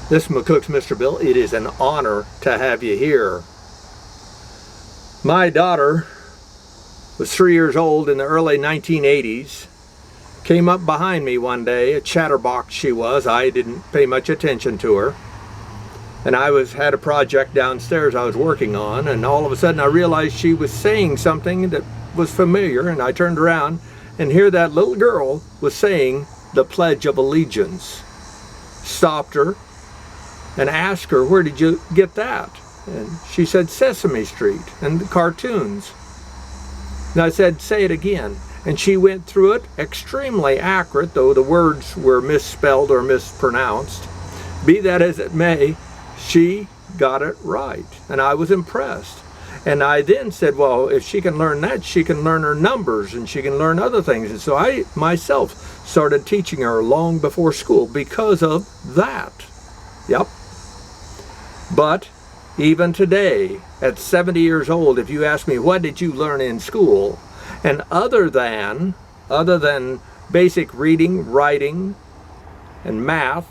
This is McCook's Mr. Bill. It is an honor to have you here. My daughter was 3 years old in the early 1980s. Came up behind me one day, a chatterbox she was. I didn't pay much attention to her. And I had a project downstairs I was working on, and all of a sudden I realized she was saying something that was familiar, and I turned around and here that little girl was saying the Pledge of Allegiance. Stopped her and asked her, "Where did you get that?" And she said, "Sesame Street and the cartoons." And I said, "Say it again." And she went through it, extremely accurate, though the words were misspelled or mispronounced. Be that as it may, she got it right, and I was impressed. And I then said, well, if she can learn that, she can learn her numbers and she can learn other things. And so I myself started teaching her long before school because of that. Yep. But even today, at 70 years old, if you ask me, what did you learn in school? And other than basic reading, writing, and math,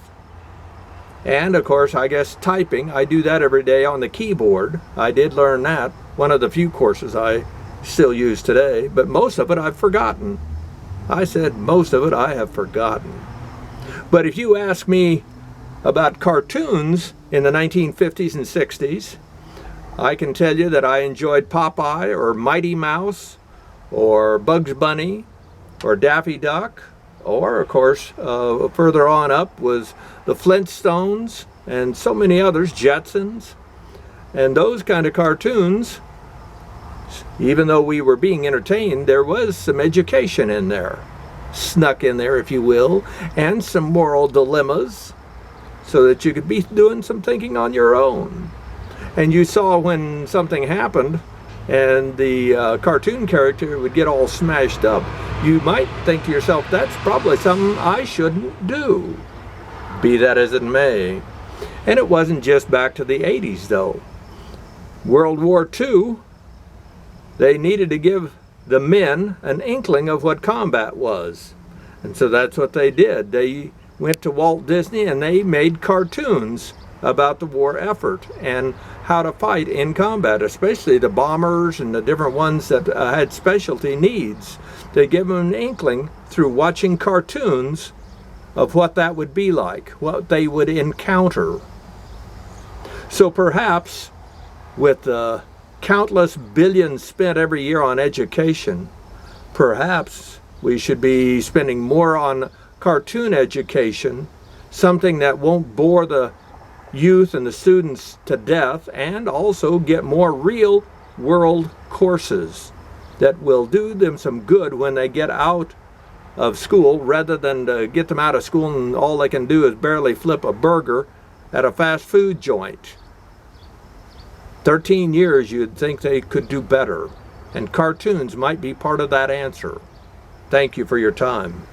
and of course, I guess typing, I do that every day on the keyboard. I did learn that, one of the few courses I still use today, but most of it I've forgotten. I said most of it I have forgotten. But if you ask me about cartoons in the 1950s and 60s, I can tell you that I enjoyed Popeye or Mighty Mouse or Bugs Bunny or Daffy Duck, or of course further on up was the Flintstones and so many others, Jetsons. And those kind of cartoons, even though we were being entertained, there was some education in there, snuck in there if you will, and some moral dilemmas, so that you could be doing some thinking on your own. And you saw when something happened and the cartoon character would get all smashed up, you might think to yourself, that's probably something I shouldn't do. Be that as it may. And it wasn't just back to the 80s though. World War II, they needed to give the men an inkling of what combat was. And so that's what they did. They went to Walt Disney and they made cartoons about the war effort and how to fight in combat, especially the bombers and the different ones that had specialty needs. They give them an inkling through watching cartoons of what that would be like, what they would encounter. So perhaps with the countless billions spent every year on education, perhaps we should be spending more on cartoon education, something that won't bore the youth and the students to death, and also get more real world courses that will do them some good when they get out of school, rather than to get them out of school and all they can do is barely flip a burger at a fast food joint. 13 years, you'd think they could do better, and cartoons might be part of that answer. Thank you for your time.